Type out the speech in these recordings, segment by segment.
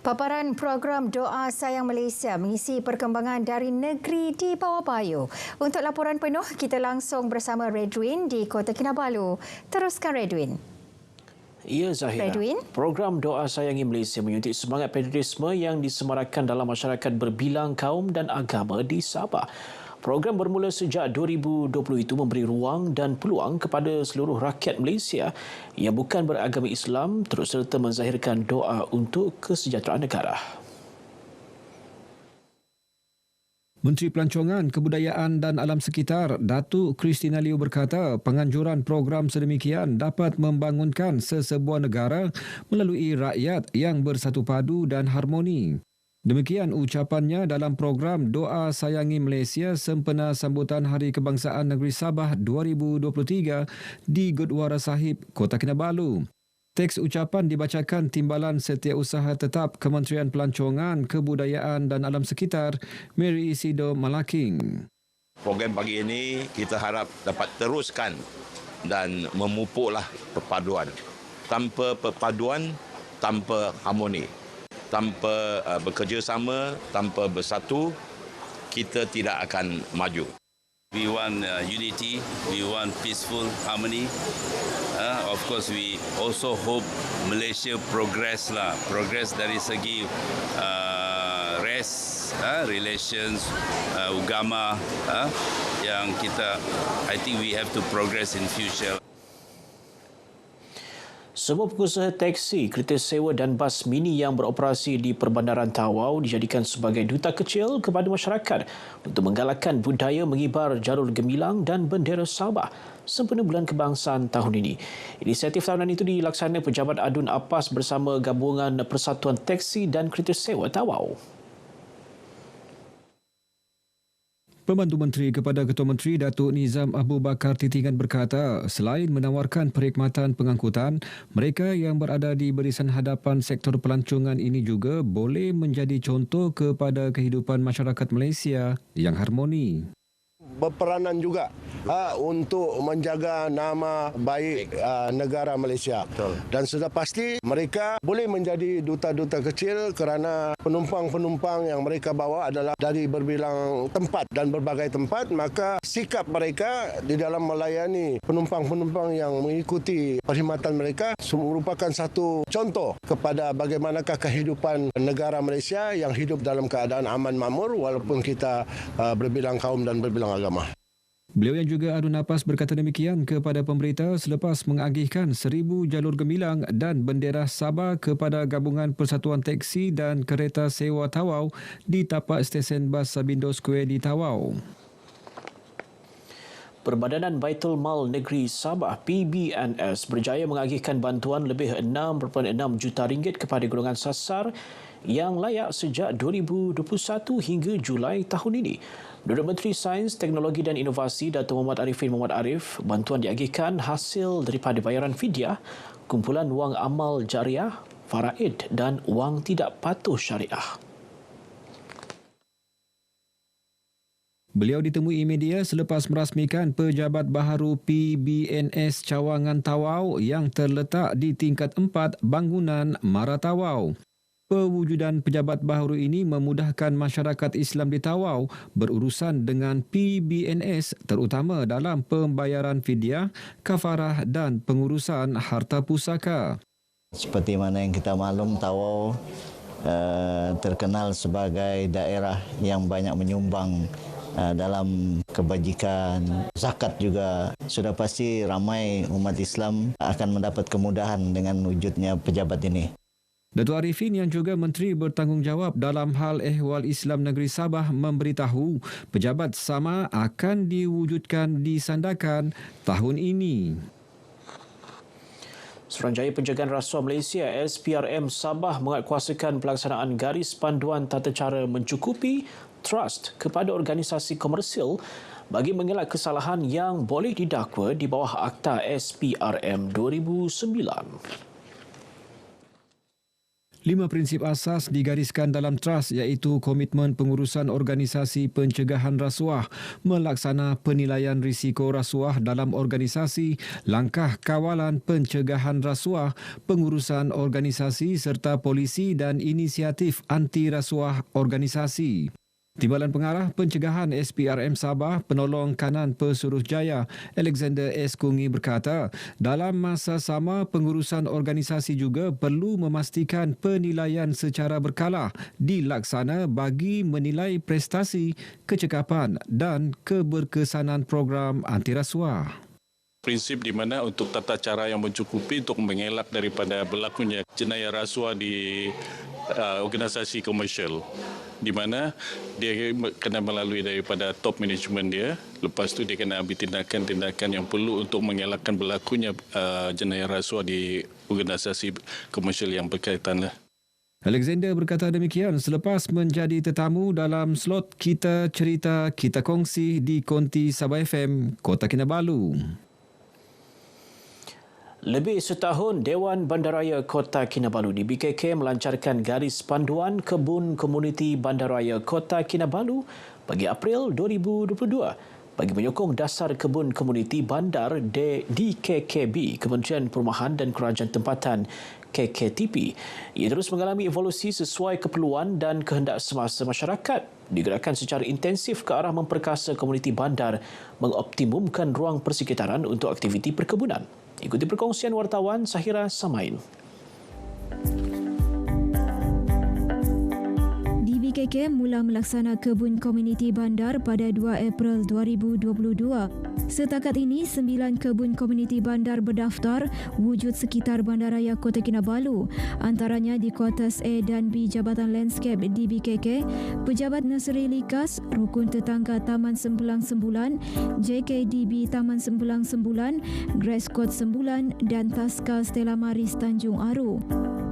Paparan program Doa Sayang Malaysia mengisi perkembangan dari negeri di bawah payu. Untuk laporan penuh, kita langsung bersama Redwin di Kota Kinabalu. Teruskan Redwin. Ya Zahira, Redwin? program Doa Sayangi Malaysia menyuntik semangat patriotisme yang disemarakan dalam masyarakat berbilang kaum dan agama di Sabah. Program bermula sejak 2020 itu memberi ruang dan peluang kepada seluruh rakyat Malaysia yang bukan beragama Islam terus serta menzahirkan doa untuk kesejahteraan negara. Menteri Pelancongan, Kebudayaan dan Alam Sekitar, Datuk Christina Liew berkata penganjuran program sedemikian dapat membangunkan sesebuah negara melalui rakyat yang bersatu padu dan harmoni. Demikian ucapannya dalam program Doa Sayangi Malaysia sempena sambutan Hari Kebangsaan Negeri Sabah 2023 di Gurdwara Sahib, Kota Kinabalu. Teks ucapan dibacakan Timbalan Setiausaha Tetap Kementerian Pelancongan, Kebudayaan dan Alam Sekitar, Mary Isido Malaking. Program pagi ini kita harap dapat teruskan dan memupuklah perpaduan. Tanpa perpaduan, tanpa harmoni. Tanpa bekerjasama, tanpa bersatu, kita tidak akan maju. We want unity, we want peaceful harmony. Of course, we also hope Malaysia progress dari segi relations, agama, yang kita, I think we have to progress in future. Semua pengusaha teksi, kereta sewa dan bas mini yang beroperasi di Perbandaran Tawau dijadikan sebagai duta kecil kepada masyarakat untuk menggalakkan budaya mengibar jalur gemilang dan bendera Sabah sempena Bulan Kebangsaan tahun ini. Inisiatif tahunan itu dilaksana Pejabat Adun Apas bersama Gabungan Persatuan Teksi dan Kereta Sewa Tawau. Pembantu Menteri kepada Ketua Menteri Datuk Nizam Abu Bakar Titingan berkata, selain menawarkan perkhidmatan pengangkutan, mereka yang berada di barisan hadapan sektor pelancongan ini juga boleh menjadi contoh kepada kehidupan masyarakat Malaysia yang harmoni. Berperanan juga untuk menjaga nama baik negara Malaysia. Betul. Dan sudah pasti mereka boleh menjadi duta-duta kecil kerana penumpang-penumpang yang mereka bawa adalah dari berbilang tempat dan berbagai tempat, maka sikap mereka di dalam melayani penumpang-penumpang yang mengikuti perkhidmatan mereka merupakan satu contoh kepada bagaimanakah kehidupan negara Malaysia yang hidup dalam keadaan aman makmur walaupun kita berbilang kaum dan berbilang agama. Beliau yang juga adu napas berkata demikian kepada pemberita selepas mengagihkan 1,000 jalur gemilang dan bendera Sabah kepada Gabungan Persatuan Teksi dan Kereta Sewa Tawau di tapak stesen bas Sabindo Square di Tawau. Perbadanan Baitul Mal Negeri Sabah PBNS berjaya mengagihkan bantuan lebih 6.6 juta ringgit kepada golongan sasar yang layak sejak 2021 hingga Julai tahun ini. Menurut Menteri Sains, Teknologi dan Inovasi Datuk Muhammad Arifin Muhammad Arif, bantuan diagihkan hasil daripada bayaran fidyah, kumpulan wang amal jariah, faraid dan wang tidak patuh syariah. Beliau ditemui media selepas merasmikan pejabat baharu PBNS Cawangan Tawau yang terletak di tingkat 4 bangunan Mara Tawau. Pewujudan pejabat baharu ini memudahkan masyarakat Islam di Tawau berurusan dengan PBNS terutama dalam pembayaran fidyah, kafarah dan pengurusan harta pusaka. Seperti mana yang kita maklum, Tawau terkenal sebagai daerah yang banyak menyumbang dalam kebajikan. Zakat juga sudah pasti ramai umat Islam akan mendapat kemudahan dengan wujudnya pejabat ini. Datuk Arifin yang juga Menteri Bertanggungjawab dalam hal ehwal Islam Negeri Sabah memberitahu pejabat sama akan diwujudkan di Sandakan tahun ini. Suruhanjaya Penjagaan Rasuah Malaysia SPRM Sabah menguatkuasakan pelaksanaan garis panduan tata cara mencukupi trust kepada organisasi komersil bagi mengelak kesalahan yang boleh didakwa di bawah Akta SPRM 2009. 5 prinsip asas digariskan dalam TRUST iaitu komitmen pengurusan organisasi pencegahan rasuah, melaksana penilaian risiko rasuah dalam organisasi, langkah kawalan pencegahan rasuah, pengurusan organisasi serta polisi dan inisiatif anti rasuah organisasi. Timbalan Pengarah Pencegahan SPRM Sabah, Penolong Kanan Pesuruhjaya, Alexander S. Kungi berkata, dalam masa sama pengurusan organisasi juga perlu memastikan penilaian secara berkala dilaksana bagi menilai prestasi, kecekapan dan keberkesanan program anti rasuah. Prinsip di mana untuk tata cara yang mencukupi untuk mengelak daripada berlakunya jenayah rasuah di organisasi komersial, di mana dia kena melalui daripada top management dia, lepas tu dia kena ambil tindakan-tindakan yang perlu untuk mengelakkan berlakunya jenayah rasuah di organisasi komersial yang berkaitan. Alexander berkata demikian selepas menjadi tetamu dalam slot Kita Cerita Kita Kongsi di Konti Sabah FM, Kota Kinabalu. Lebih setahun, Dewan Bandaraya Kota Kinabalu di BKK melancarkan garis panduan kebun komuniti Bandaraya Kota Kinabalu bagi April 2022 bagi menyokong dasar kebun komuniti bandar DKKB, Kementerian Perumahan dan Kerajaan Tempatan KKTP. Ia terus mengalami evolusi sesuai keperluan dan kehendak semasa masyarakat. Digerakkan secara intensif ke arah memperkasa komuniti bandar, mengoptimumkan ruang persekitaran untuk aktiviti perkebunan. Ikuti perkongsian wartawan Sahira Samain. BKK mula melaksana kebun komuniti bandar pada 2 April 2022. Setakat ini, 9 kebun komuniti bandar berdaftar wujud sekitar Bandaraya Kota Kinabalu, antaranya di Kuartus A dan B Jabatan Landscape di BKK, Pejabat Nursery Likas, Rukun Tetangga Taman Sembilan Sembulan, JKDB Taman Sembilan Sembulan, Grass Court Sembulan dan Taska Stella Maris Tanjung Aru.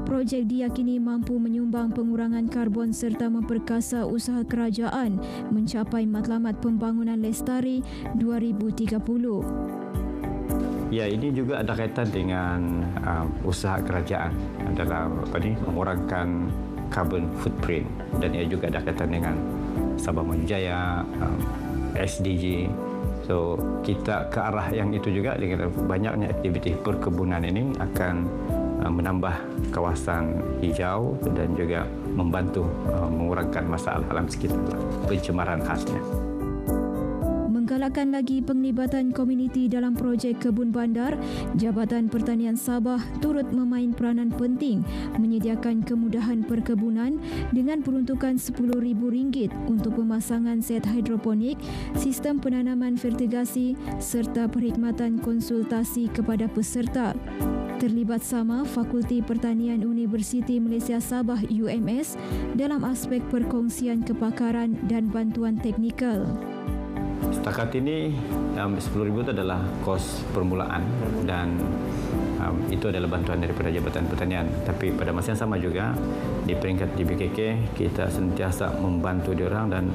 Projek diyakini mampu menyumbang pengurangan karbon serta memperkasa usaha kerajaan mencapai matlamat pembangunan lestari 2030. Ya, ini juga ada kaitan dengan usaha kerajaan dalam mengurangkan carbon footprint, dan ia juga ada kaitan dengan Sabah Maju Jaya, SDG. So, kita ke arah yang itu juga dengan banyaknya aktiviti perkebunan ini akan menambah kawasan hijau dan juga membantu mengurangkan masalah alam sekitar, pencemaran khasnya. Menggalakkan lagi penglibatan komuniti dalam projek kebun bandar, Jabatan Pertanian Sabah turut memain peranan penting menyediakan kemudahan perkebunan dengan peruntukan RM10,000 untuk pemasangan set hidroponik, sistem penanaman fertigasi serta perkhidmatan konsultasi kepada peserta. Terlibat sama Fakulti Pertanian Universiti Malaysia Sabah UMS dalam aspek perkongsian kepakaran dan bantuan teknikal. Setakat ini RM10,000 itu adalah kos permulaan dan itu adalah bantuan daripada Jabatan Pertanian. Tapi pada masa yang sama juga di peringkat DBKK kita sentiasa membantu diorang dan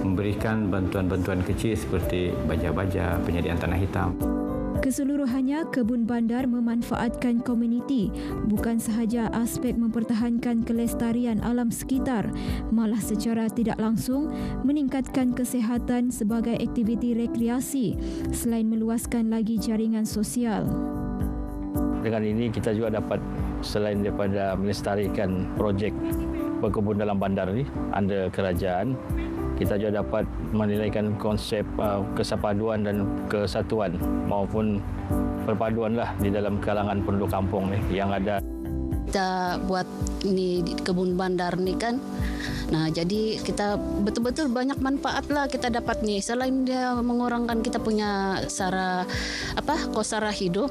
memberikan bantuan-bantuan kecil seperti baja-baja, penyediaan tanah hitam. Keseluruhannya, kebun bandar memanfaatkan komuniti bukan sahaja aspek mempertahankan kelestarian alam sekitar, malah secara tidak langsung meningkatkan kesihatan sebagai aktiviti rekreasi selain meluaskan lagi jaringan sosial. Dengan ini kita juga dapat selain daripada melestarikan projek perkebun dalam bandar ini under kerajaan, kita juga dapat menilaikan konsep kesepaduan dan kesatuan maupun perpaduan lah di dalam kalangan penduduk kampung ni yang ada. Kita buat ni kebun bandar ni kan. Nah, jadi kita betul-betul banyak manfaat lah kita dapat ni. Selain dia mengurangkan kita punya kos sara hidup,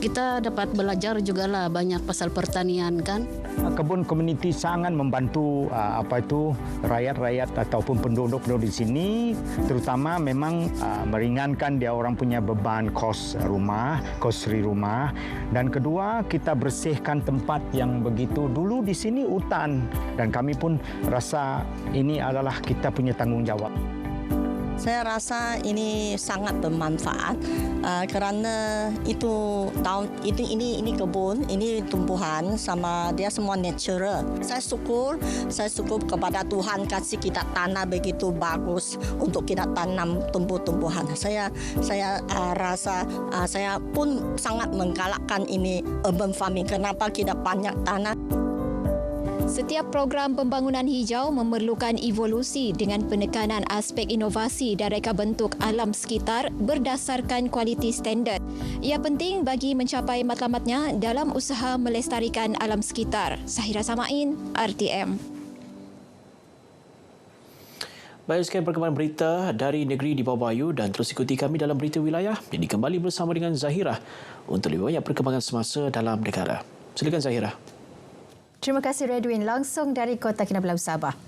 kita dapat belajar juga lah banyak pasal pertanian kan. Kebun komuniti sangat membantu rakyat-rakyat ataupun penduduk-penduduk di sini, terutama memang meringankan dia orang punya beban kos seri rumah, dan kedua kita bersihkan tempat yang begitu dulu di sini hutan, dan kami pun rasa ini adalah kita punya tanggungjawab. Saya rasa ini sangat bermanfaat kerana ini kebun, ini tumbuhan sama dia semua natural. Saya syukur kepada Tuhan kasih kita tanah begitu bagus untuk kita tanam tumbuh-tumbuhan. Saya rasa saya pun sangat menggalakkan ini urban farming. Kenapa kita banyak tanah? Setiap program pembangunan hijau memerlukan evolusi dengan penekanan aspek inovasi dan reka bentuk alam sekitar berdasarkan kualiti standard. Ia penting bagi mencapai matlamatnya dalam usaha melestarikan alam sekitar. Sahira Samain, RTM. Baik, sekian perkembangan berita dari negeri di bawah bayu dan terus ikuti kami dalam berita wilayah. Ini kembali bersama dengan Zahira untuk lebih banyak perkembangan semasa dalam negara. Silakan Zahira. Terima kasih Redwin langsung dari Kota Kinabalu, Sabah.